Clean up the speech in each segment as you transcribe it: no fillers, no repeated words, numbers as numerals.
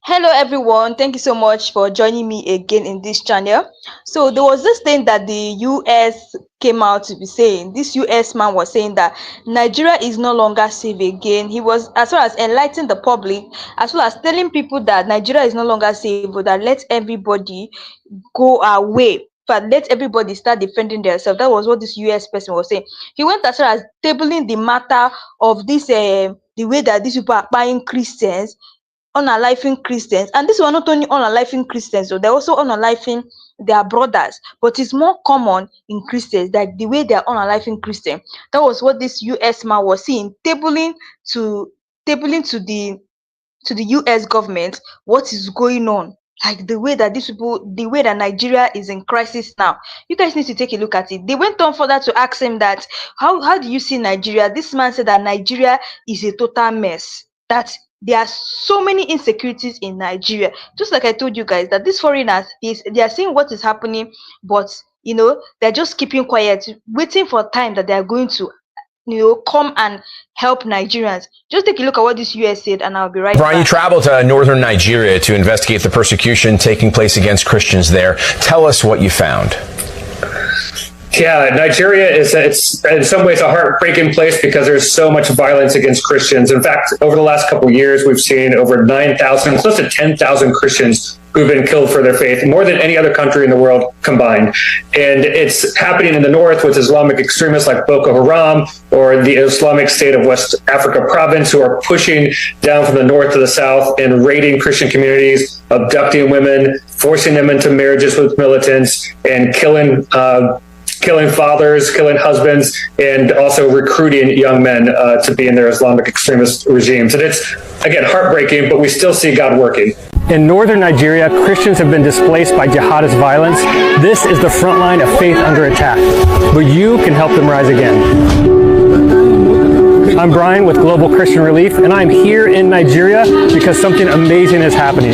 Hello everyone, thank you so much for joining me again in this channel. So there was this thing that the US came out to be saying. This US man was saying that Nigeria is no longer safe again. He was as well as enlightening the public, as well as telling people that Nigeria is no longer safe, but that let everybody go away. But let everybody start defending themselves. That was what this US person was saying. He went as far as tabling the matter of this the way that these people are buying Christians, unaliving Christians. And this were not only unaliving Christians, so they're also unaliving their brothers. But it's more common in Christians, like the way they're unaliving Christian. That was what this US man was seeing, to tabling to the US government what is going on. Like the way that these people, the way that Nigeria is in crisis now. You guys need to take a look at it. They went on further to ask him that how do you see Nigeria? This man said that Nigeria is a total mess. That there are so many insecurities in Nigeria. Just like I told you guys, that these foreigners they are seeing what is happening, but they're just keeping quiet, waiting for time that they are going to come and help Nigerians. Just take a look at what this US said, and I'll be right Brian, back. you traveled to northern Nigeria to investigate the persecution taking place against Christians there. Tell us what you found. Yeah, Nigeria it's in some ways a heartbreaking place because there's so much violence against Christians. In fact, over the last couple of years, we've seen over 9,000, close to 10,000 Christians who've been killed for their faith, more than any other country in the world combined. And it's happening in the north with Islamic extremists like Boko Haram or the Islamic State of West Africa province, who are pushing down from the north to the south and raiding Christian communities, abducting women, forcing them into marriages with militants, and killing fathers, killing husbands, and also recruiting young men to be in their Islamic extremist regimes. And it's, again, heartbreaking, but we still see God working. In northern Nigeria, Christians have been displaced by jihadist violence. This is the front line of faith under attack, but you can help them rise again. I'm Brian with Global Christian Relief, and I'm here in Nigeria because something amazing is happening.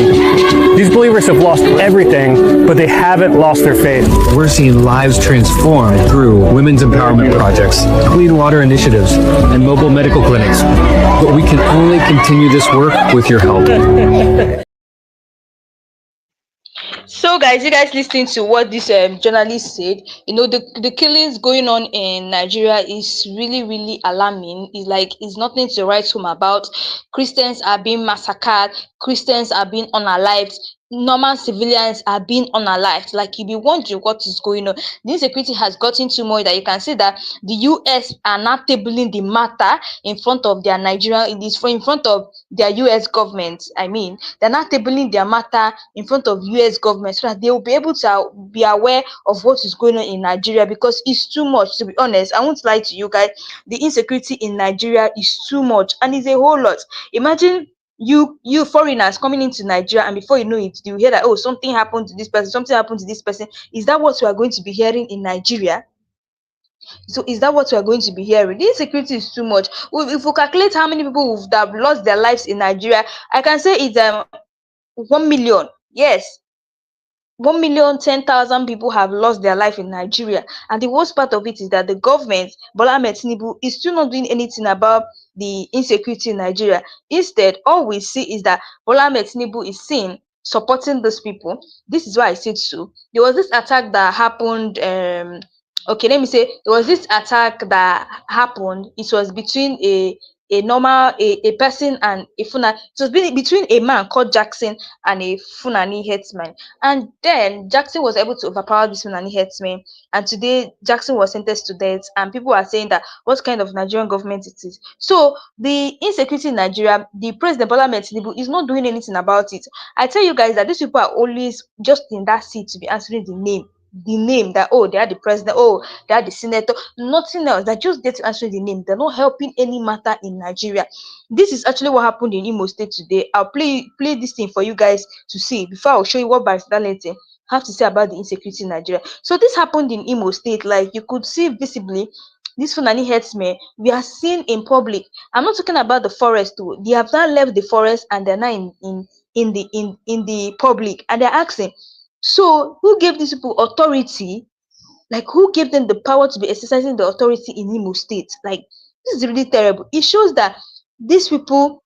These believers have lost everything, but they haven't lost their faith. We're seeing lives transformed through women's empowerment projects, clean water initiatives, and mobile medical clinics. But we can only continue this work with your help. So guys, you guys listening to what this journalist said. The killings going on in Nigeria is really alarming. It's nothing to write home about. Christians are being massacred, Christians are being unalived, normal civilians are being unalived. Like, you'll be wondering what is going on. The insecurity has gotten too much that you can see that the US are not tabling the matter in front of their in front of their US government. I mean, they're not tabling their matter in front of US government so that they will be able to be aware of what is going on in Nigeria, because it's too much. To be honest, I won't lie to you guys, the insecurity in Nigeria is too much, and it's a whole lot. Imagine you foreigners coming into Nigeria, and before you know it, you hear that, oh, something happened to this person, something happened to this person. Is that what we are going to be hearing in Nigeria? So is that what we are going to be hearing? The insecurity is too much. If we calculate how many people would have lost their lives in Nigeria, I can say it's 1 million. Yes, 1,010,000 people have lost their life in Nigeria. And the worst part of it is that the government, Bola Ahmed Tinubu, is still not doing anything about the insecurity in Nigeria. Instead, all we see is that Bola Ahmed Tinubu is seen supporting those people. This is why I said so. There was this attack that happened. Okay, let me say there was this attack that happened. It was between a person and a Fulani. It was between a man called Jackson and a Fulani headsman. And then Jackson was able to overpower this Fulani headsman. And today Jackson was sentenced to death. And people are saying that what kind of Nigerian government it is. So the insecurity in Nigeria, the President Bola Ahmed Tinubu is not doing anything about it. I tell you guys that these people are always just in that seat to be answering the name that, oh, they are the president, oh, they are the senator, nothing else. They're just there to answer the name. They're not helping any matter in Nigeria. This is actually what happened in Imo State today. I'll play this thing for you guys to see before I'll show you what Barrister Lente have to say about the insecurity in Nigeria. So this happened in Imo State. Like, you could see visibly this Fulani herdsmen we are seen in public. I'm not talking about the forest too. They have now left the forest and they're now in the public, and they're asking, so who gave these people authority? Like, who gave them the power to be exercising the authority in Imo State? Like, this is really terrible. It shows that these people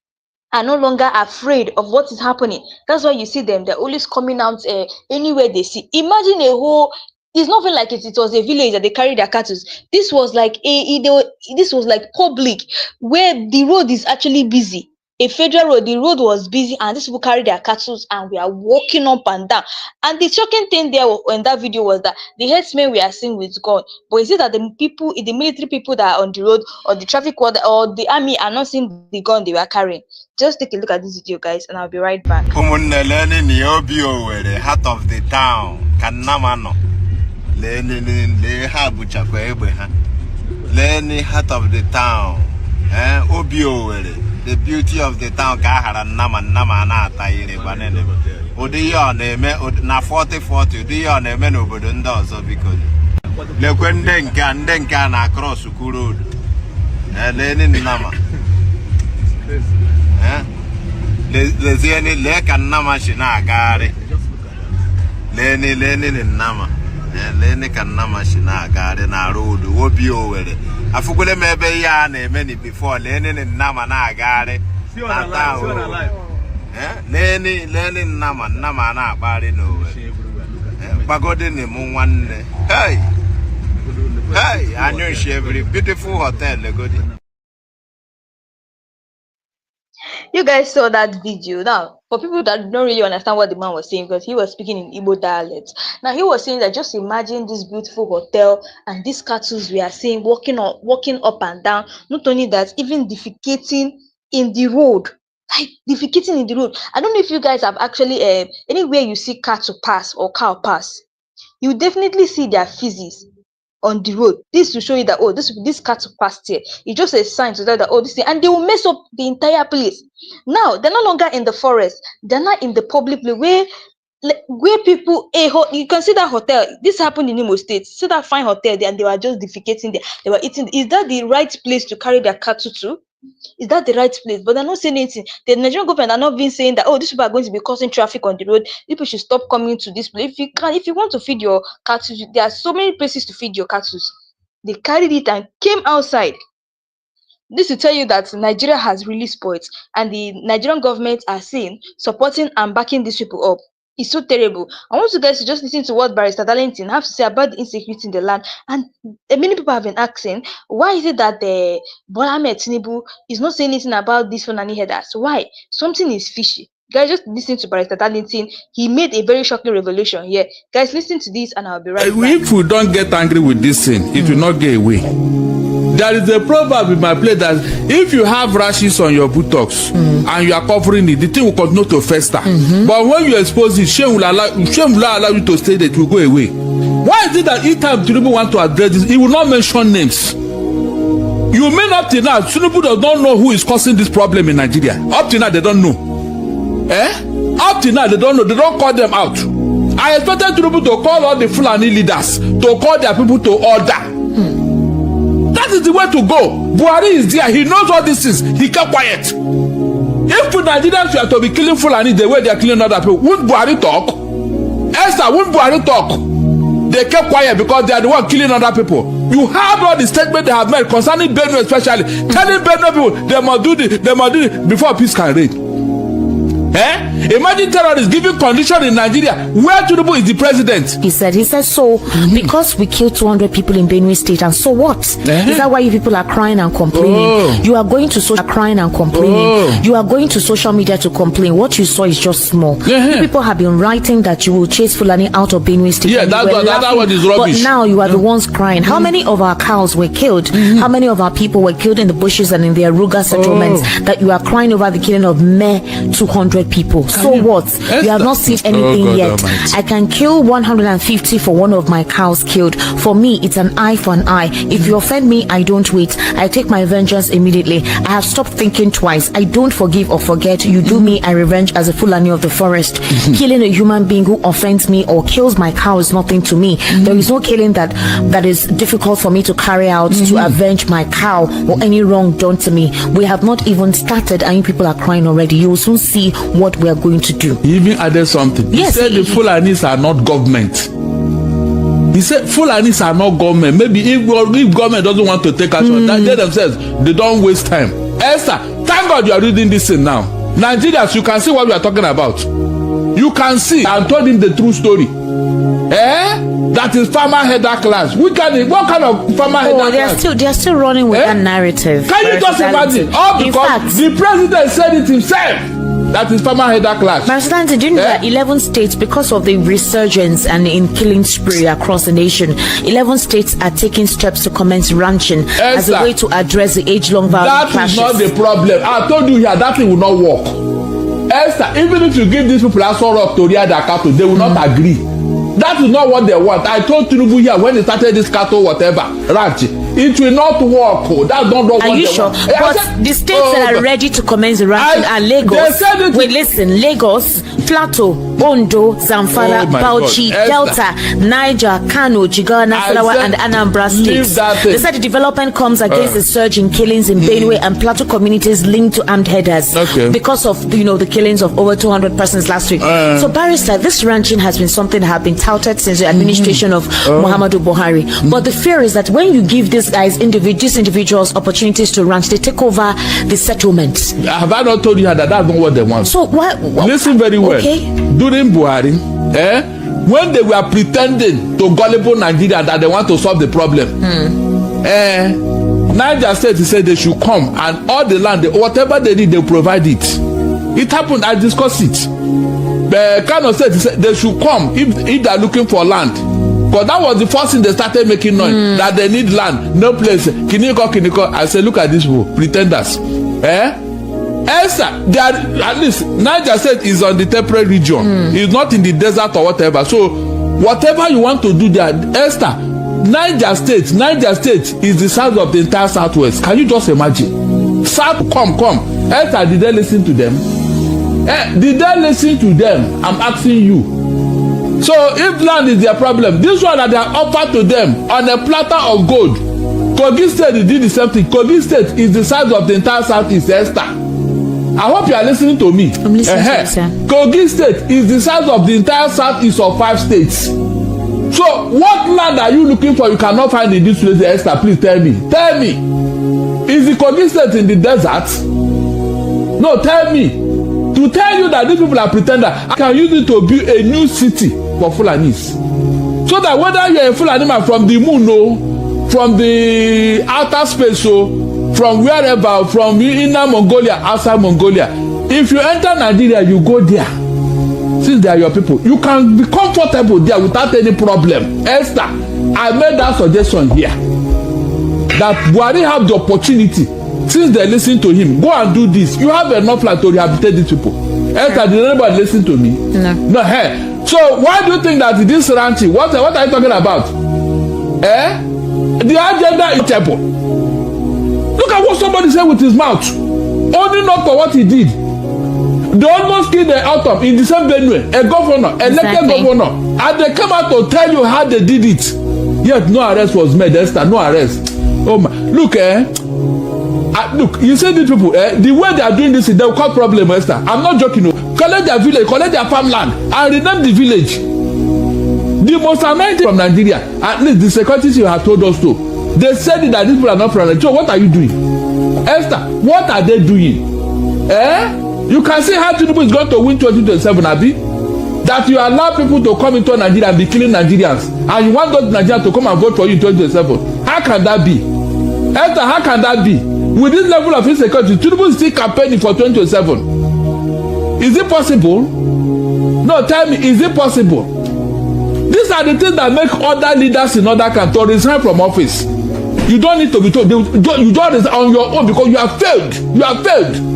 are no longer afraid of what is happening. That's why you see them, they're always coming out anywhere they see. Imagine a whole, it's not even like it was a village that they carried their cattle. This was like this was like public, where the road is actually busy. A federal road, the road was busy, and these people carried their cattle and we are walking up and down. And the shocking thing there in that video was that the headsmen we are seeing with gun, but is it that the people, the military people that are on the road, or the traffic warden, or the army are not seeing the gun they were carrying? Just take a look at this video, guys, and I'll be right back. Heart of the town, Kanamano. Heart of the town, the beauty of the town. Nama na taire banene. Odiyo na 40-40. Odiyo na eme n'obodo ndị ọzọ biko. Lekwe ndị nke na cross road. Leni nama. Lezieni leka nama shina agari. Leni nama. Leni kanama shina agari na road. Obi owere. Afugule mebe ya na emeni before leni nama na agari. Na town. Leni nama na akpari no. Pagode ni mu nwanne. Hey, I know she every beautiful hotel Legodi. You guys saw that video. Now, for people that don't really understand what the man was saying, because he was speaking in Igbo dialect. Now, he was saying that just imagine this beautiful hotel and these cattle we are seeing walking up and down. Not only that, even defecating in the road. Like defecating in the road. I don't know if you guys have actually anywhere you see cattle pass or cow pass, you definitely see their feces on the road. This to show you that, oh, this cattle passed here. It's just a sign to that, oh, this thing, and they will mess up the entire place. Now they're no longer in the forest, they're not in the public place where people, you can see that hotel. This happened in Imo State. See that fine hotel there, and they were just defecating there. They were eating. Is that the right place to carry their cattle to? Is that the right place? But they're not saying anything. The Nigerian government are not being saying that, oh, these people are going to be causing traffic on the road. People should stop coming to this place. If you want to feed your cattle, there are so many places to feed your cattle. They carried it and came outside. This to tell you that Nigeria has really spoiled, and the Nigerian government are saying, supporting and backing these people up. It's so terrible. I want you guys to just listen to what Barrister Darlington have to say about the insecurity in the land. And many people have been asking, why is it that the Bola Ahmed Tinubu is not saying anything about these Fulani headers? Why? Something is fishy. Guys, just listen to Barrister Darlington. He made a very shocking revelation here. Guys, listen to this and I'll be right back. If we don't get angry with this thing, it will not get away. There is a proverb in my place that if you have rashes on your buttocks and you are covering it, the thing will continue to fester. But when you expose it, shame will not allow you to stay there, it will go away. Why is it that each time Tinubu want to address this, he will not mention names? You may up till now, Tinubu does not know who is causing this problem in Nigeria. Up till now, they don't know. Up till now, they don't know. They don't call them out. I expected Tinubu to call all the Fulani leaders, to call their people to order. That is the way to go. Buhari is there. He knows all this is. He kept quiet. If the Nigerians were to be killing Fulani the way they are killing other people, wouldn't Buhari talk? Esther, wouldn't Buhari talk? They kept quiet because they are the one killing other people. You heard all the statement they have made concerning Benue, especially telling Benue people they must do this before peace can reign. Imagine terrorists giving condition in Nigeria where Tinubu is the president. He said so because we killed 200 people in Benue State, and so what? Is that why you people are crying and complaining? You are going to social crying and complaining. You are going to social media to complain. What you saw is just small. You people have been writing that you will chase Fulani out of Benue State. Yeah, that's what is rubbish. But now you are the ones crying. How many of our cows were killed? How many of our people were killed in the bushes and in the Aruga settlements that you are crying over the killing of mere 200 people? So what? You have not seen anything yet. Almighty. I can kill 150 for one of my cows killed. For me, it's an eye for an eye. If you offend me, I don't wait. I take my vengeance immediately. I have stopped thinking twice. I don't forgive or forget. You do me, I revenge as a Fulani of the forest. Killing a human being who offends me or kills my cow is nothing to me. There is no killing that is difficult for me to carry out to avenge my cow or any wrong done to me. We have not even started and you people are crying already. You will soon see what we are going to do. He even added something. Yes, he said the Fulanis are not government. He said Fulanis are not government. Maybe if government doesn't want to take action, they themselves, they don't waste time. Esther, thank God you are reading this thing now. Nigerians, you can see what we are talking about. You can see. I told him the true story. That is farmer header class. What kind of farmer header class? They are still running with that narrative. Can you just imagine? All because the president said it himself. That is farmer header class. But do you know that 11 states, because of the resurgence and in killing spree across the nation, 11 states are taking steps to commence ranching as a way to address the age-long violent clashes. That is not the problem. I told you here, that thing will not work. Esther, even if you give these people a sort of to their cattle, they will not agree. That is not what they want. I told Tinubu here when they started this cattle whatever ranch, it will not work. That's not what they want. Are you sure? But the states that are ready to commence the ranching are Lagos. Wait, listen, Lagos, Plateau, Ondo, Zamfara, Bauchi, Delta, Niger, Kano, Jigawa, Nasarawa, and Anambra states. They said the development comes against the surge in killings in Benue and Plateau communities linked to armed headers because of the killings of over 200 persons last week. So, Barrister, this ranching has been something that have been touted since the administration of Muhammadu Buhari. But the fear is that when you give these individuals opportunities to ranch, they take over the settlements. Have I not told you that that's not what they want? So why? Listen very well. During Buhari, when they were pretending to gullible Nigeria that they want to solve the problem, Niger State said they should come and all the land, whatever they need, they provide it. It happened. I discussed it. The Kano State said they should come if they are looking for land. Because that was the first thing they started making noise, that they need land, no place. Kiniko. I said, look at these people, pretenders. Esther, they are, at least Niger State is on the temperate region. It's not in the desert or whatever. So whatever you want to do there, Esther, Niger State is the size of the entire Southwest. Can you just imagine? South, come. Esther, did they listen to them? Did they listen to them? I'm asking you. So if land is their problem, this one that they are offered to them on a platter of gold. Kogi State did the same thing. Kogi State is the size of the entire Southeast, Esther. I hope you are listening to me. I'm listening to you, sir. Kogi State is the size of the entire Southeast of 5 states. So what land are you looking for? You cannot find in this place, Esther. Please tell me. Is the Kogi State in the desert? No, tell me. To tell you that these people are pretenders, I can use it to build a new city for Fulanis. So that whether you are a Fulani man from the moon, from the outer space, from wherever, from inner Mongolia, outside Mongolia, if you enter Nigeria, you go there. Since they are your people, you can be comfortable there without any problem. Esther, I made that suggestion here. That Buhari have the opportunity. Since they listen to him, go and do this. You have enough land to rehabilitate these people. Esther, did anybody listen to me? No. Hey. So why do you think that this ranching? What are you talking about? The agenda is temple. Look at what somebody said with his mouth. Only not for what he did. They almost killed the autumn in the same Benue, a governor, elected governor, and they come out to tell you how they did it. Yet no arrest was made. Esther, no arrest. Oh my! Look, look, you see these people, the way they are doing this, they will cause problem, Esther. I'm not joking. Collect their village, collect their farmland, and rename the village. The most annoying thing from Nigeria, at least the securities you have told us to, they said that these people are not from Nigeria. So what are you doing? Esther, what are they doing? You can see how Tinubu is going to win 2027, Abi. That you allow people to come into Nigeria and be killing Nigerians, and you want those Nigerians to come and vote for you in 2027. How can that be? Esther, how can that be? With this level of insecurity, Tinubu is still campaigning for 2027. Is it possible? No, tell me, is it possible? These are the things that make other leaders in other countries to resign from office. You don't need to be told. You don't resign on your own because you have failed. You have failed.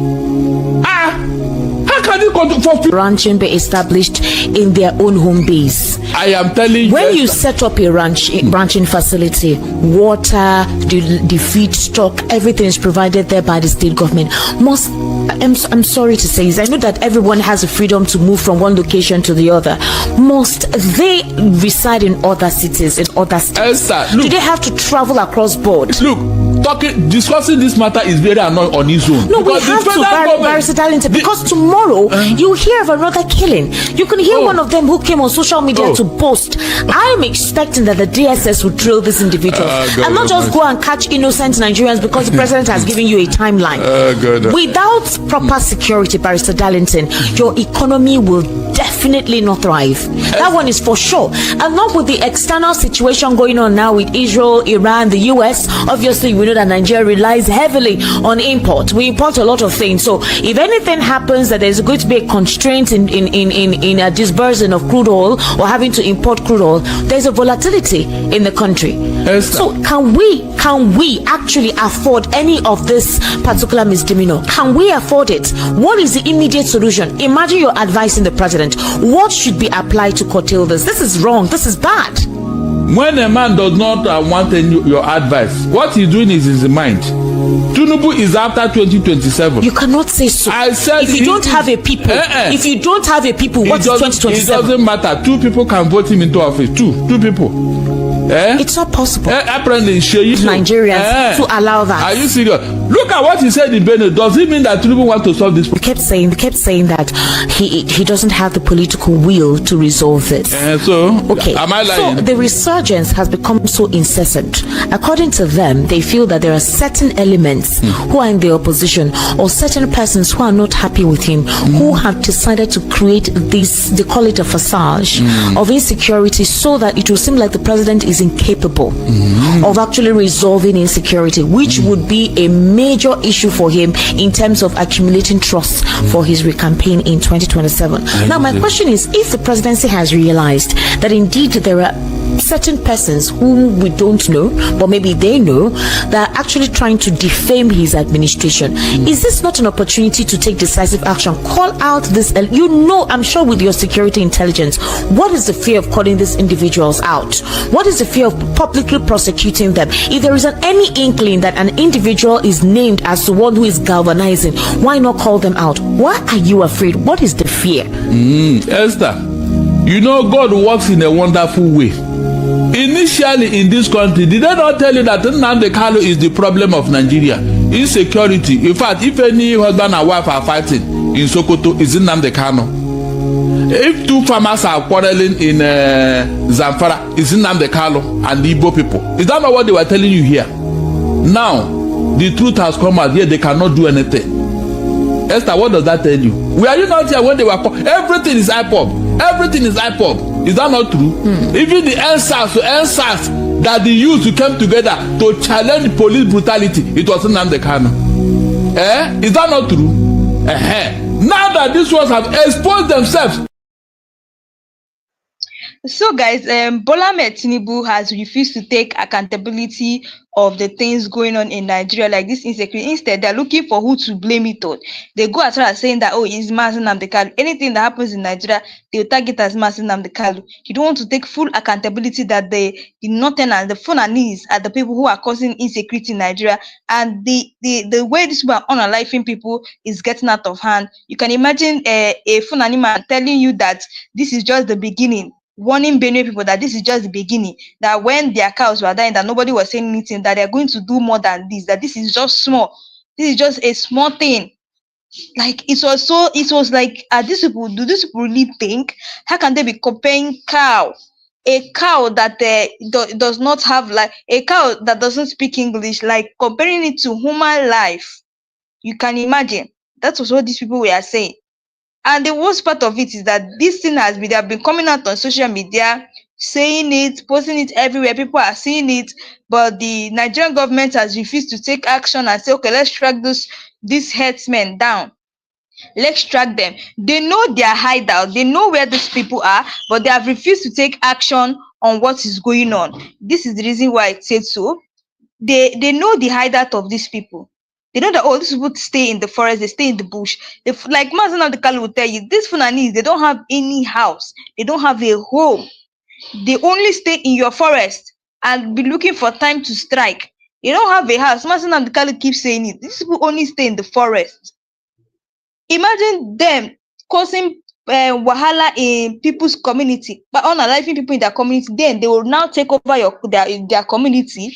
How can you go for ranching be established in their own home base? I am telling you. When you set up a ranching facility, water, the feed stock, everything is provided there by the state government. I'm sorry to say this. I know that everyone has the freedom to move from one location to the other. Must they reside in other cities, in other states? Esther, look, do they have to travel across board? Look, discussing this matter is very annoying on its own. No, we have to, Barrister Darlington, because tomorrow you hear of another killing. You can hear one of them who came on social media to boast. I am expecting that the DSS will drill this individual and not just go and catch innocent Nigerians because the president has given you a timeline. Without proper security, Barrister Darlington, your economy will definitely not thrive. That one is for sure. And not with the external situation going on now with Israel, Iran, the US. Obviously, we know that Nigeria relies heavily on import. We import a lot of things. So if anything happens that there's going to be a constraint in a disbursing of crude oil or having to import crude oil, there's a volatility in the country. So can we actually afford any of this particular misdemeanor? Can we afford it? What is the immediate solution? Imagine you're advising the president. What should be applied to curtail this? This is wrong. This is bad. When a man does not want your advice, what he's doing is his mind. Tinubu is after 2027. You cannot say so. I said if you don't have a people, if you don't have a people, what's 2027? It doesn't matter. 2 people can vote him into office. Two people. It's not possible. Apparently, Nigerians to allow that. Are you serious? Look at what he said in Benin. Does it mean that Tinubu wants to solve this problem? They kept saying that he doesn't have the political will to resolve this. Okay. Am I lying? So the resurgence has become so incessant. According to them, they feel that there are certain elements who are in the opposition or certain persons who are not happy with him who have decided to create this, they call it a facade of insecurity, so that it will seem like the president is incapable of actually resolving insecurity, which would be a major issue for him in terms of accumulating trust for his recampaign in 2027. Now, my question is, if the presidency has realized that indeed there are certain persons whom we don't know, but maybe they know, that are actually trying to defame his administration, is this not an opportunity to take decisive action? Call out this, I'm sure with your security intelligence, what is the fear of calling these individuals out? What is the fear of publicly prosecuting them? If there is any inkling that an individual is named as the one who is galvanizing, why not call them out? Why are you afraid? What is the fear? Esther, God works in a wonderful way. Initially in this country, did they not tell you that Nnamdi Kanu is the problem of Nigeria? Insecurity. In fact, if any husband and wife are fighting in Sokoto, it's Nnamdi Kanu. If 2 farmers are quarreling in Zamfara, it's Nnamdi Kanu and the Igbo people. Is that not what they were telling you here? Now, the truth has come out here. They cannot do anything. Esther, what does that tell you? Were you not here when they were? Everything is IPOB. Everything is IPOB. Is that not true? Even the answers that the youth came together to challenge police brutality, it was Nnamdi Kanu. Is that not true? Now that these ones have exposed themselves. So guys, Bola Ahmed Tinubu has refused to take accountability of the things going on in Nigeria, like this insecurity. Instead, they're looking for who to blame it on. They go as far as saying that, it's Mazi Nnamdi Kanu. Anything that happens in Nigeria, they'll target as Mazi Nnamdi Kanu. You don't want to take full accountability that the Northerners, the Fulanese are the people who are causing insecurity in Nigeria, and the way these people are unaliving people is getting out of hand. You can imagine a Fulani man telling you that this is just the beginning, warning Benue people that this is just the beginning, that when their cows were dying, that nobody was saying anything, that they're going to do more than this, that this is just small, this is just a small thing. Like, it was like, do these people really think? How can they be comparing a cow that does not have, like, a cow that doesn't speak English, like comparing it to human life? You can imagine. That was what these people were saying. And the worst part of it is that this thing they have been coming out on social media, saying it, posting it everywhere. People are seeing it, but the Nigerian government has refused to take action and say, okay, let's track these headsmen down. Let's track them. They know their hideout. They know where these people are, but they have refused to take action on what is going on. This is the reason why I said so. They know the hideout of these people. They know that, these people stay in the forest, they stay in the bush. Like Mazi Nnamdi Kanu will tell you, these Fulanese, they don't have any house. They don't have a home. They only stay in your forest and be looking for time to strike. They don't have a house. Mazi Nnamdi Kanu keeps saying it. These people only stay in the forest. Imagine them causing wahala in people's community, but unaliving people in their community. Then they will now take over their community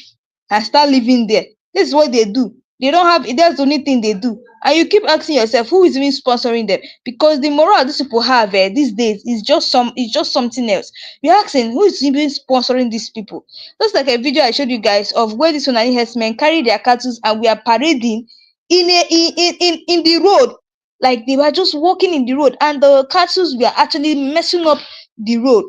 and start living there. This is what they do. They don't have, that's the only thing they do. And you keep asking yourself, who is even sponsoring them? Because the morale these people have these days is just something else. You're asking, who is even sponsoring these people? Just like a video I showed you guys of where these Fulani herdsmen carry their cattle and we are parading in the road. Like they were just walking in the road and the cattle were actually messing up the road.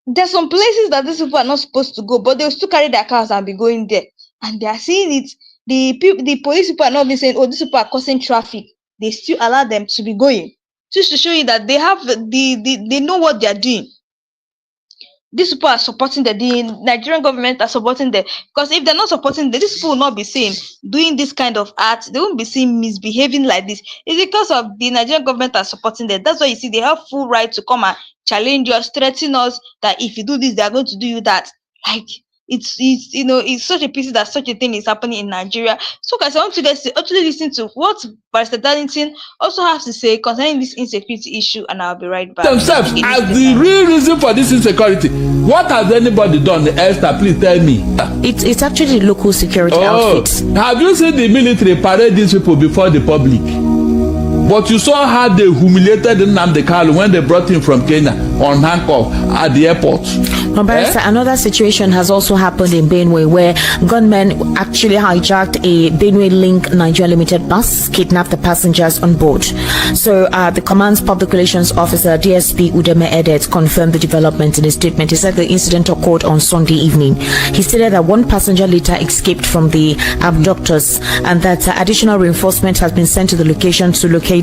There's some places that these people are not supposed to go, but they'll still carry their cars and be going there. And they are seeing it. The police people are not even saying, oh, these people are causing traffic. They still allow them to be going. Just to show you that they have they know what they are doing. These people are supporting the Nigerian government are supporting them. Because if they're not supporting them, these people will not be seen doing this kind of act. They won't be seen misbehaving like this. It's because of the Nigerian government are supporting them. That's why you see they have full right to come and challenge us, threaten us that if you do this, they are going to do you that. Like it's it's such a pity that such a thing is happening in Nigeria. So guys, I want to actually listen to what Barrister Darlington also has to say concerning this insecurity issue, and I'll be right back. Themselves as the real reason for this insecurity. What has anybody done? Esther, please tell me. It's actually local security outfits. Have you seen the military parade these people before the public? But you saw how they humiliated Nnamdi Kanu when they brought him from Kenya on handcuff at the airport. Another situation has also happened in Benue where gunmen actually hijacked a Benue Link Nigeria Limited bus, kidnapped the passengers on board. So the command's public relations officer, DSP Udeme Edet, confirmed the development in a statement. He said the incident occurred on Sunday evening. He stated that one passenger later escaped from the abductors and that additional reinforcement has been sent to the location to locate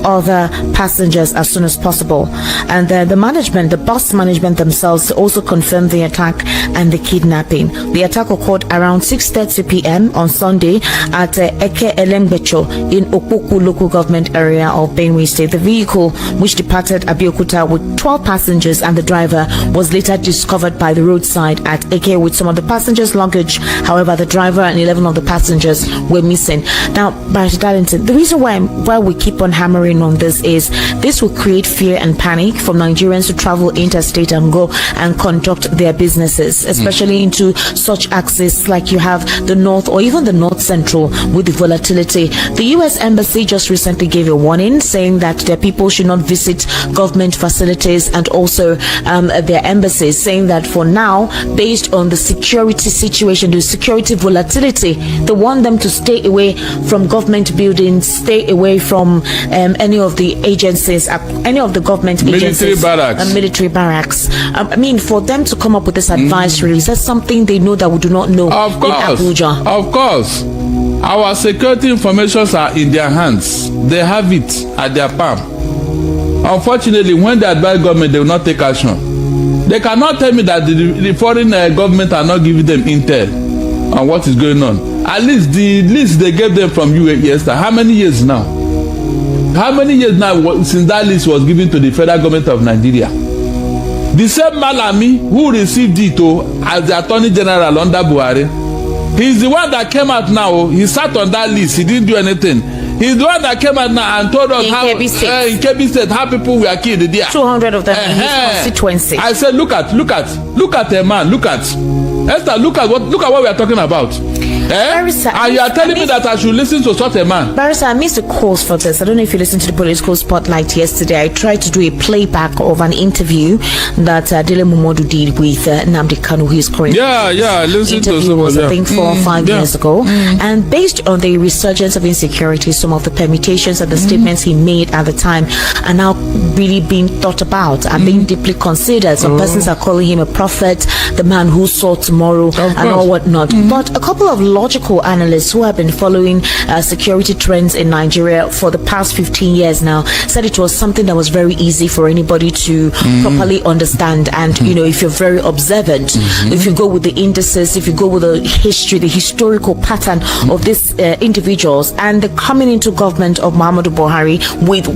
other passengers as soon as possible. And the bus management themselves also confirmed the attack and the kidnapping. The attack occurred around 6:30 p.m. on Sunday at Eke Elembecho in Opoku local government area of Benue State. The vehicle, which departed Abeokuta with 12 passengers and the driver, was later discovered by the roadside at Eke with some of the passengers' luggage. However, the driver and 11 of the passengers were missing. Now, Barrister Darlington, the reason why we keep on hammering on this is this will create fear and panic from Nigerians to travel interstate and go and conduct their businesses, especially into such axes like you have the north or even the north central with the volatility. The U.S. Embassy just recently gave a warning saying that their people should not visit government facilities and also their embassies, saying that for now, based on the security situation, the security volatility, they want them to stay away from government buildings, stay away from any of the agencies, any of the government agencies, military barracks. I mean, for them to come up with this advisory, is that something they know that we do not know in Abuja? Of course. Our security informations are in their hands. They have it at their palm. Unfortunately, when they advise government, they will not take action. They cannot tell me that the foreign government are not giving them intel on what is going on. At least the list they gave them from UAE yesterday. How many years now? How many years now since that list was given to the federal government of Nigeria? The same Malami who received it as the Attorney General under Buhari, he's the one that came out now. He sat on that list. He didn't do anything. He's the one that came out now and told us how in Kebbi State how people were killed there. 200 of them in his constituency. I said, look at a man. Look at Esther. Look at what we are talking about. Barrister, and you are telling me that I should listen to such a man? Barrister, I missed the calls for this. I don't know if you listened to the political spotlight yesterday. I tried to do a playback of an interview that Dele Momodu did with Nnamdi Kanu, who is currently I listened to someone. I think 4 or 5 years ago. And based on the resurgence of insecurity, some of the permutations and the statements he made at the time are now really being thought about and being deeply considered. Some persons are calling him a prophet, the man who saw tomorrow, and all whatnot. But a couple of logical analysts who have been following security trends in Nigeria for the past 15 years now said it was something that was very easy for anybody to properly understand. And you know, if you're very observant, if you go with the indices, if you go with the history, the historical pattern of these individuals and the coming into government of Muhammadu Buhari with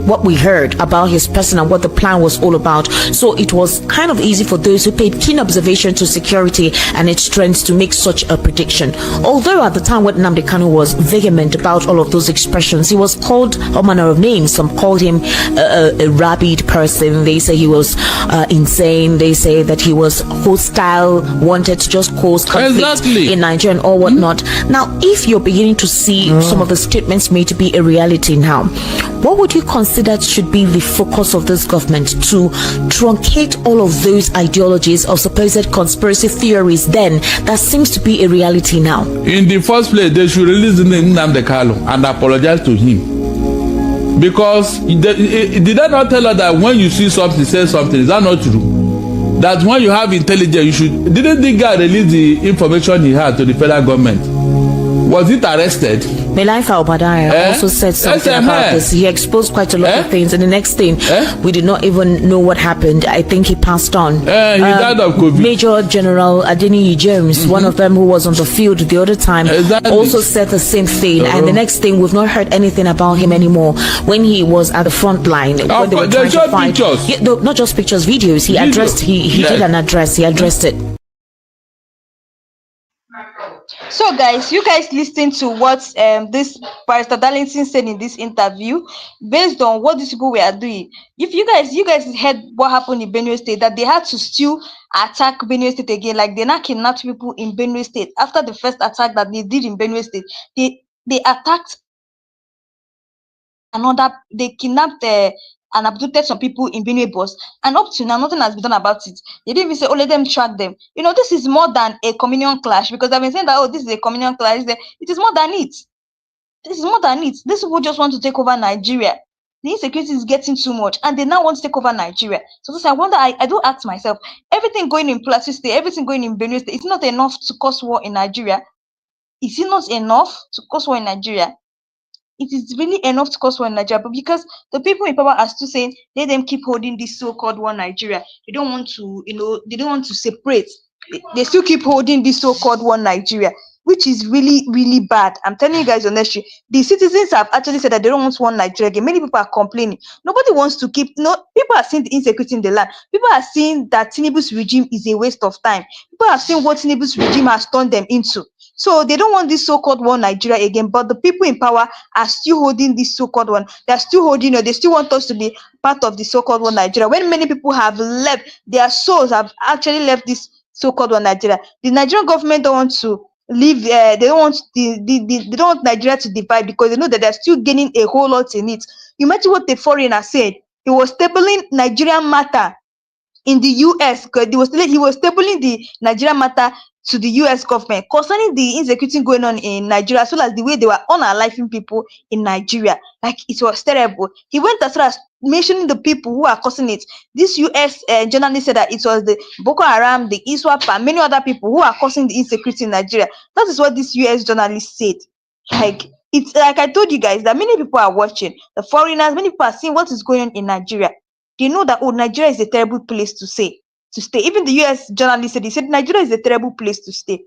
what we heard about his person and what the plan was all about, so it was kind of easy for those who paid keen observation to security and its strength to make such a prediction. Although at the time when Nnamdi Kanu was vehement about all of those expressions, he was called all manner of names. Some called him a rabid person. They say he was insane. They say that he was hostile, wanted to just cause conflict in Nigeria and all whatnot. Now, if you're beginning to see some of the statements made to be a reality now, what would you consider should be the focus of this government to truncate all of those ideologies of supposed conspiracy theories then that seems to be a reality now? In the first place, they should release the name Nnamdi Kanu and apologize to him. Because did I not tell her that when you see something, say something? Is that not true? That when you have intelligence, you should. Didn't the guy release the information he had to the federal government? Was it arrested? Melaifa Obadiah also said something about this. He exposed quite a lot of things, and the next thing, we did not even know what happened. I think he passed on. He died of COVID. Major General Adeniyi James, one of them who was on the field the other time, also said the same thing. And the next thing, we've not heard anything about him anymore. When he was at the front line, when they were trying to find, not just pictures, videos. He addressed. He did an address. He addressed it. So guys, you guys listen to what this Barrister Darlington said in this interview. Based on what these people were doing, if you guys heard what happened in Benue State, that they had to still attack Benue State again, like they now kidnapped people in Benue State after the first attack that they did in Benue State. They attacked they kidnapped and abducted some people in Benue Bus, and up to now nothing has been done about it. They didn't even say, oh, let them track them. You know, this is more than a communion clash, because I've been saying that, oh, this is a communion clash. It is more than it. This is more than it. These people just want to take over Nigeria. The insecurity is getting too much, and they now want to take over Nigeria. So this, I wonder, I do ask myself, everything going in Plateau State, everything going in Benue State, it's not enough to cause war in Nigeria. Is it not enough to cause war in Nigeria? It is really enough to cause war in Nigeria, but because the people in power are still saying, let them keep holding this so-called one Nigeria. They don't want to, they don't want to separate. They still keep holding this so-called one Nigeria, which is really, really bad. I'm telling you guys honestly, the citizens have actually said that they don't want one Nigeria again. Many people are complaining. Nobody wants to keep, people are seeing the insecurity in the land. People are seeing that Tinubu's regime is a waste of time. People have seen what Tinubu's regime has turned them into. So they don't want this so-called one Nigeria again, but the people in power are still holding this so-called one. They're still holding, they still want us to be part of the so-called one Nigeria. When many people have left, their souls have actually left this so-called one Nigeria. The Nigerian government don't want to leave. They don't want they don't want Nigeria to divide, because they know that they're still gaining a whole lot in it. Imagine what the foreigner said. He was tabling Nigerian matter in the US, because he was tabling the Nigerian matter to the US government concerning the insecurity going on in Nigeria, as well as the way they were unaliving people in Nigeria. Like, it was terrible. He went as far as mentioning the people who are causing it. This US journalist said that it was the Boko Haram, the ISWAP, and many other people who are causing the insecurity in Nigeria. That is what this US journalist said. Like, it's like I told you guys that many people are watching, the foreigners, many people are seeing what is going on in Nigeria. They know that, oh, Nigeria is a terrible place to stay. Even the US journalist said Nigeria is a terrible place to stay,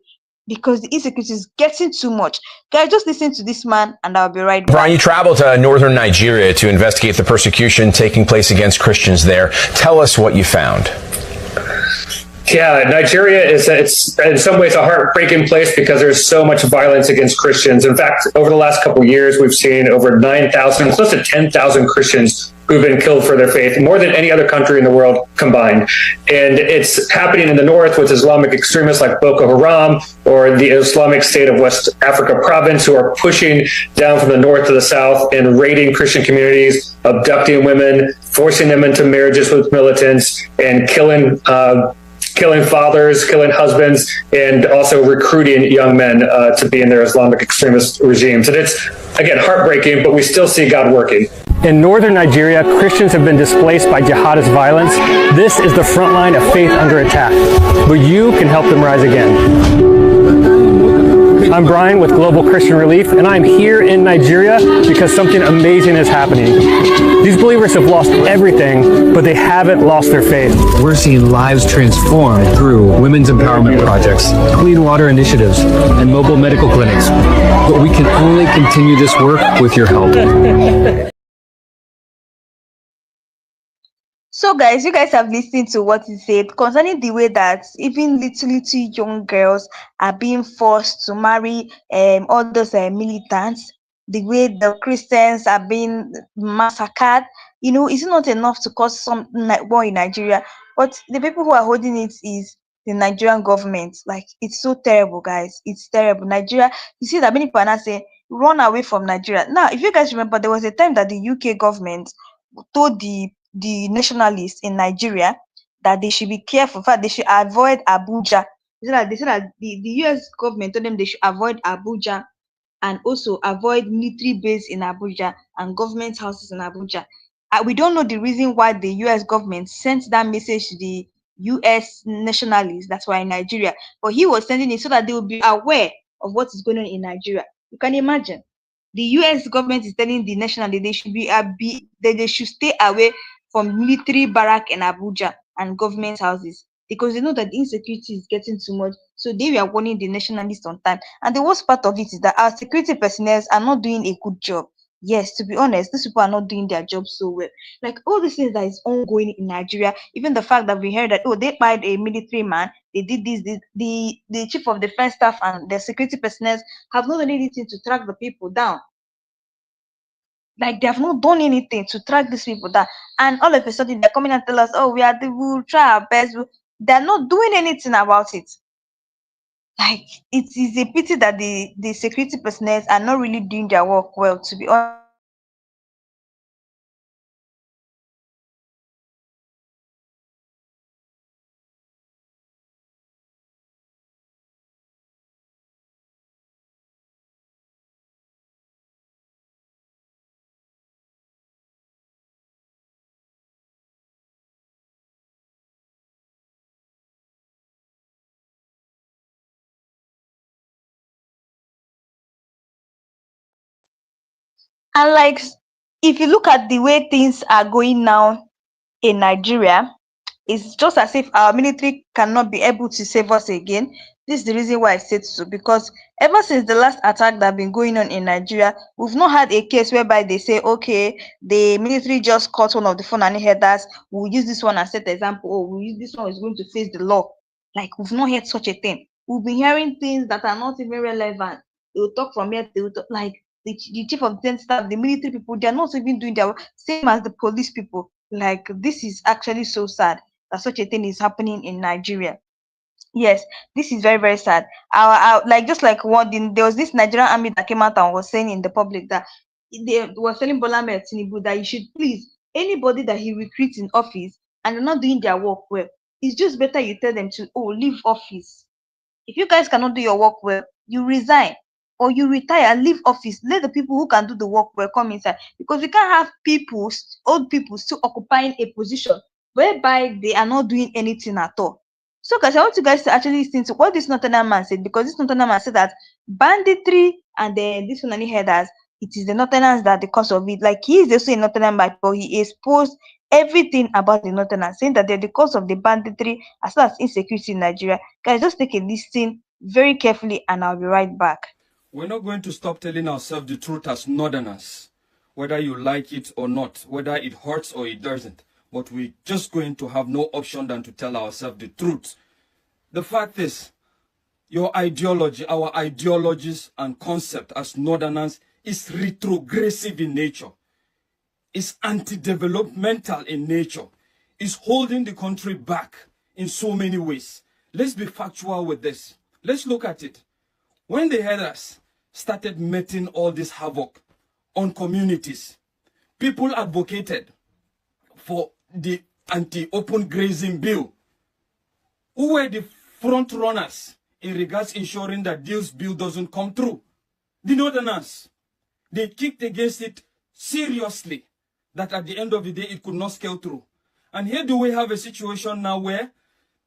because the insecurity is getting too much. Guys, just listen to this man and I'll be right back. Brian, you traveled to northern Nigeria to investigate the persecution taking place against Christians there. Tell us what you found. Yeah, Nigeria it's in some ways a heartbreaking place because there's so much violence against Christians. In fact, over the last couple of years, we've seen over 9,000, close to 10,000 Christians who've been killed for their faith, more than any other country in the world combined. And it's happening in the north with Islamic extremists like Boko Haram or the Islamic State of West Africa province, who are pushing down from the north to the south and raiding Christian communities, abducting women, forcing them into marriages with militants, and killing fathers, killing husbands, and also recruiting young men to be in their Islamic extremist regimes. And it's, again, heartbreaking, but we still see God working. In northern Nigeria, Christians have been displaced by jihadist violence. This is the front line of faith under attack, but you can help them rise again. I'm Brian with Global Christian Relief, and I'm here in Nigeria because something amazing is happening. These believers have lost everything, but they haven't lost their faith. We're seeing lives transformed through women's empowerment projects, clean water initiatives, and mobile medical clinics. But we can only continue this work with your help. So, guys, you guys have listened to what he said concerning the way that even little young girls are being forced to marry all those militants, the way the Christians are being massacred. Is it not enough to cause some war in Nigeria? But the people who are holding it is the Nigerian government. Like, it's so terrible, guys. It's terrible. Nigeria, you see that many people are now saying, run away from Nigeria. Now, if you guys remember, there was a time that the UK government told the nationalists in Nigeria that they should be careful. In fact, they should avoid Abuja. They said that the US government told them they should avoid Abuja and also avoid military base in Abuja and government houses in Abuja. We don't know the reason why the US government sent that message to the US nationalists that were in Nigeria, but he was sending it so that they will be aware of what is going on in Nigeria. You can imagine. The US government is telling the nationalists they should stay away from military barrack in Abuja and government houses because they know that the insecurity is getting too much. So they were warning the nationalists on time. And the worst part of it is that our security personnel are not doing a good job. Yes, to be honest, these people are not doing their job so well. Like all these things that is ongoing in Nigeria, even the fact that we heard that they fired a military man, they did this, the chief of defense staff and the security personnel have not done anything to track the people down. Like they have not done anything to track these people down, and all of a sudden they're coming and tell us, "Oh, we'll try our best." They're not doing anything about it. Like it is a pity that the security personnel are not really doing their work well. To be honest, and like if you look at the way things are going now in Nigeria, it's just as if our military cannot be able to save us again. This is the reason why I said so, because ever since the last attack that have been going on in Nigeria, we've not had a case whereby they say, okay, the military just caught one of the Fulani headers, we'll use this one as set example, or we'll use this one is going to face the law. Like we've not heard such a thing. We've been hearing things that are not even relevant. They will talk from here, they will talk, like the chief of defense staff, the military people, they're not even doing their work, same as the police people. Like this is actually so sad that such a thing is happening in Nigeria. Yes, this is very, very sad. Like just like there was this Nigerian army that came out and was saying in the public that they were telling Bola Ahmed Tinubu that you should please anybody that he recruits in office and they're not doing their work well, it's just better you tell them to leave office. If you guys cannot do your work well, you resign or you retire and leave office. Let the people who can do the work well come inside, because we can't have old people still occupying a position whereby they are not doing anything at all. So, guys, I want you guys to actually listen to what this Northern man said, because this Northern man said that banditry and then this Fulani headers, it is the Northerners that the cause of it. Like he is also a Northern man, but he exposed everything about the Northerners, saying that they're the cause of the banditry as well as insecurity in Nigeria. Guys, just take a listen very carefully and I'll be right back. We're not going to stop telling ourselves the truth as Northerners, whether you like it or not, whether it hurts or it doesn't. But we're just going to have no option than to tell ourselves the truth. The fact is, your ideology, our ideologies and concept as Northerners is retrogressive in nature. It's anti-developmental in nature. It's holding the country back in so many ways. Let's be factual with this. Let's look at it. When the headers started making all this havoc on communities, people advocated for the anti-open grazing bill. Who were the front runners in regards ensuring that this bill doesn't come through? The Northerners. They kicked against it seriously, that at the end of the day it could not scale through. And here do we have a situation now where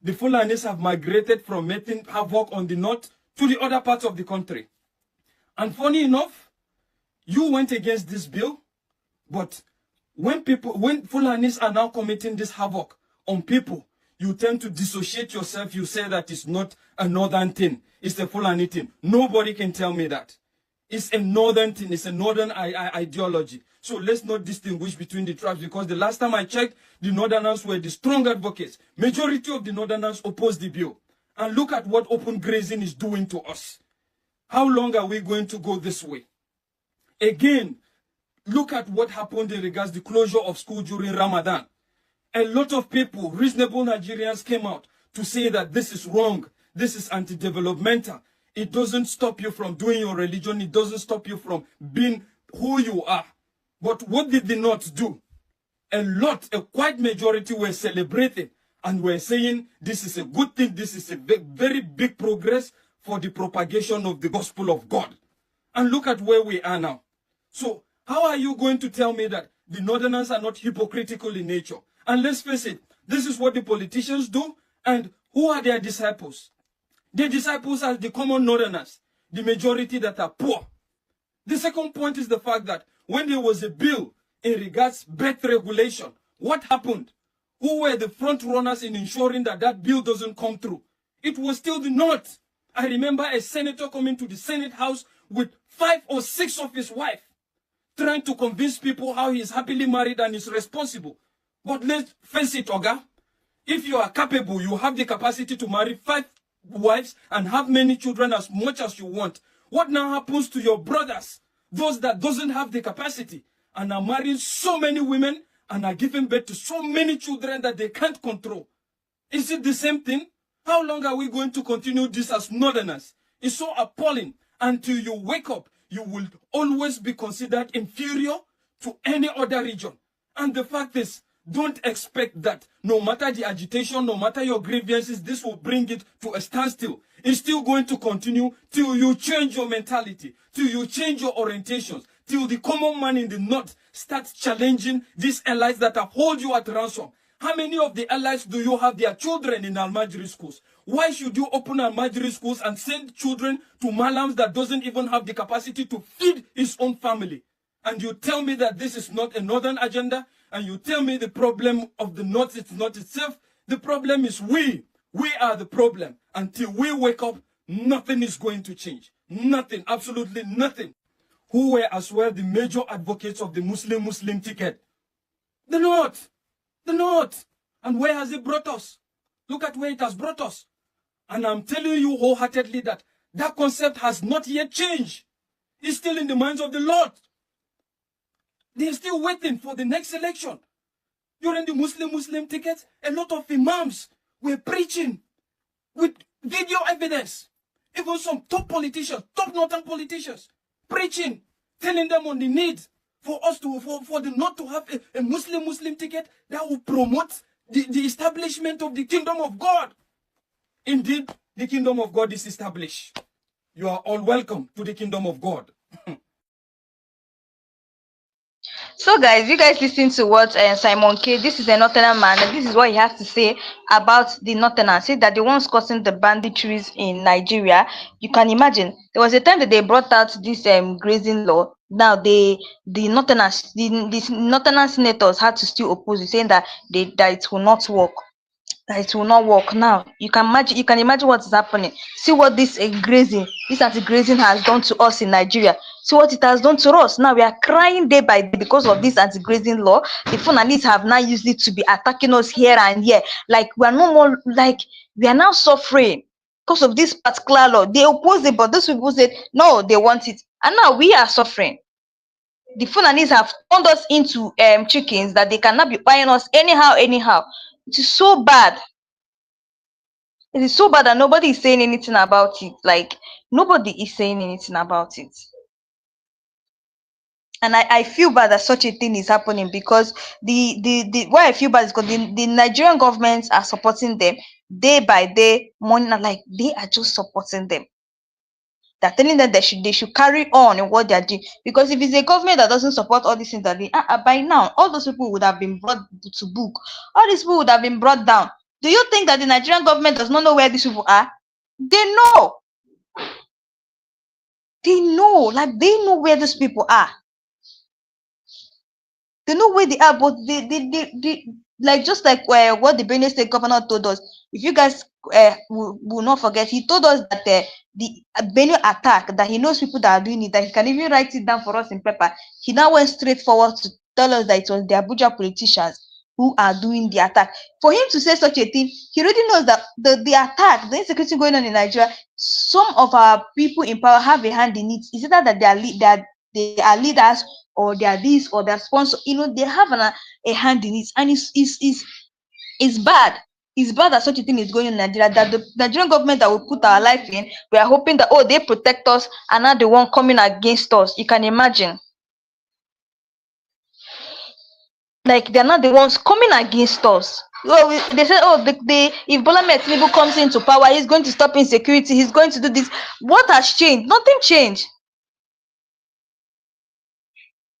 the Fulanis have migrated from making havoc on the north to the other parts of the country. And funny enough, you went against this bill, but when Fulanis are now committing this havoc on people, you tend to dissociate yourself. You say that it's not a northern thing, it's a Fulani thing. Nobody can tell me that. It's a northern thing. It's a northern ideology. So let's not distinguish between the tribes, because the last time I checked, the northerners were the strong advocates. Majority of the northerners opposed the bill. And look at what open grazing is doing to us. How long are we going to go this way? Again, look at what happened in regards to the closure of school during Ramadan. A lot of people, reasonable Nigerians, came out to say that this is wrong. This is anti-developmental. It doesn't stop you from doing your religion. It doesn't stop you from being who you are. But what did they not do? A quite majority were celebrating and were saying this is a good thing. This is a very big progress for the propagation of the gospel of God. And look at where we are now. So how are you going to tell me that the northerners are not hypocritical in nature? And let's face it, this is what the politicians do. And who are their disciples? Their disciples are the common northerners, the majority that are poor. The second point is the fact that when there was a bill in regards birth regulation, what happened? Who were the front runners in ensuring that that bill doesn't come through? It was still the North. I remember a senator coming to the Senate House with 5 or 6 of his wife, trying to convince people how he is happily married and is responsible. But let's face it, Oga, if you are capable, you have the capacity to marry 5 wives and have many children as much as you want. What now happens to your brothers, those that doesn't have the capacity and are marrying so many women and are giving birth to so many children that they can't control? Is it the same thing? How long are we going to continue this as northerners? It's so appalling. Until you wake up, you will always be considered inferior to any other region. And the fact is, don't expect that no matter the agitation, no matter your grievances, this will bring it to a standstill. It's still going to continue till you change your mentality, till you change your orientations, till the common man in the north starts challenging these allies that have hold you at ransom. How many of the allies do you have their children in Almajiri schools? Why should you open Almajiri schools and send children to Malams that doesn't even have the capacity to feed his own family? And you tell me that this is not a northern agenda? And you tell me the problem of the north is not itself? The problem is we. We are the problem. Until we wake up, nothing is going to change. Nothing, absolutely nothing. Who were as well the major advocates of the Muslim ticket? The North. The North. And where has it brought us? Look at where it has brought us. And I'm telling you wholeheartedly that that concept has not yet changed. It's still in the minds of the Lord. They're still waiting for the next election. During the Muslim tickets, a lot of imams were preaching with video evidence. Even some top politicians, top northern politicians, preaching, telling them on the need for us to, for the North to have a Muslim ticket that will promote the establishment of the kingdom of God. Indeed, the kingdom of God is established. You are all welcome to the kingdom of God. So guys, you guys listen to what Simon K, this is a northern man, and this is what he has to say about the northerners. Say that the ones causing the banditries in Nigeria. You can imagine there was a time that they brought out this grazing law. Now the northerners, the northern senators had to still oppose it, saying that it will not work. That it will not work. Now you can imagine what is happening. See what this anti-grazing has done to us in Nigeria. See what it has done to us. Now we are crying day by day because of this anti-grazing law. The Fulanis have now used it to be attacking us here and here. Like we are no more, like we are now suffering because of this particular law. They oppose it, but those people said no, they want it, and now we are suffering. The Fulanis have turned us into chickens that they cannot be buying us anyhow. It is so bad. It is so bad that nobody is saying anything about it. Like nobody is saying anything about it. And I feel bad that such a thing is happening, because the why I feel bad is because the Nigerian governments are supporting them day by day, money, like they are just supporting them. They're telling them they should carry on in what they're doing. Because if it's a government that doesn't support all these things that they by now, all those people would have been brought to book. All these people would have been brought down. Do you think that the Nigerian government does not know where these people are? They know. They know, like they know where these people are. They know where they are, but they like, just like what the Benue State governor told us. If you guys will not forget, he told us that the Benue attack, that he knows people that are doing it, that he can even write it down for us in paper, he now went straight forward to tell us that it was the Abuja politicians who are doing the attack. For him to say such a thing, he already knows that the attack, the insecurity going on in Nigeria, some of our people in power have a hand in it. Is it that they are leaders, or they are this, or they are sponsor? They have a hand in it, and it's bad. It's bad that such a thing is going on in Nigeria, that the Nigerian government that we put our life in, we are hoping that, they protect us, and not the one coming against us. You can imagine. Like, they're not the ones coming against us. Well, they said, if Bola Ahmed Tinubu comes into power, he's going to stop insecurity, he's going to do this. What has changed? Nothing changed.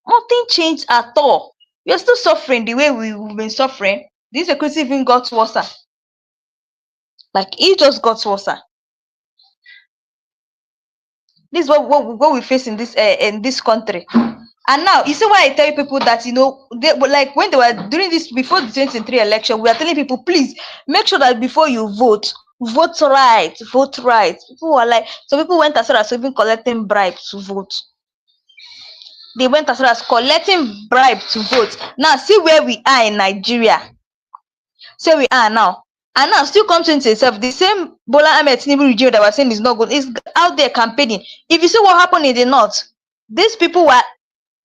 Nothing changed at all. We are still suffering the way we've been suffering. The insecurity even got worse. Like, it just got worse. This is what we face in this country. And now, you see why I tell people that, like when they were doing this before the 2023 election, we are telling people, please make sure that before you vote right. People were like, so people went as far as even collecting bribes to vote. They went as far as collecting bribes to vote. Now, see where we are in Nigeria. So we are now. And now, still comes into itself, the same Bola Ahmed Tinubu regime that was saying is not good is out there campaigning. If you see what happened in the north, these people were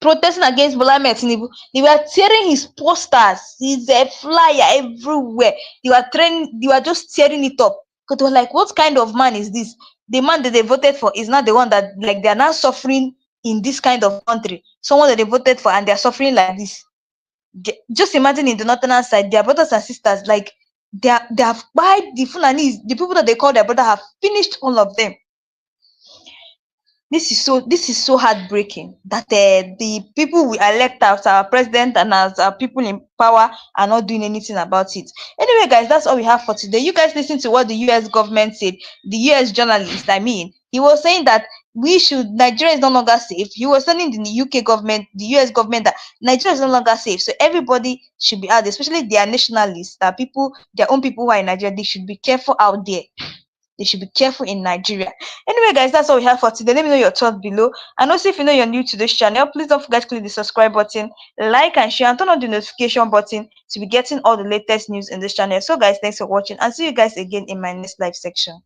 protesting against Bola Ahmed Tinubu. They were tearing his posters, his flyer everywhere. They were just tearing it up. Because they were like, what kind of man is this? The man that they voted for is not the one that, like, they are now suffering in this kind of country. Someone that they voted for and they are suffering like this. Just imagine in the northern side, their brothers and sisters, like, they have by the Fulanis, the people that they call their brother, have finished all of them. This is so heartbreaking that the people we elect as our president and as our people in power are not doing anything about it. Anyway, guys, that's all we have for today. You guys listen to what the US government said. The US journalist, he was saying that Nigeria is no longer safe. He was telling the UK government, the US government, that Nigeria is no longer safe. So everybody should be out there, especially their nationalists, that people, their own people who are in Nigeria, they should be careful out there. They should be careful in Nigeria. Anyway, guys, that's all we have for today. Let me know your thoughts below. And also, if you know you're new to this channel, please don't forget to click the subscribe button, like and share, and turn on the notification button to be getting all the latest news in this channel. So, guys, thanks for watching, and see you guys again in my next live section.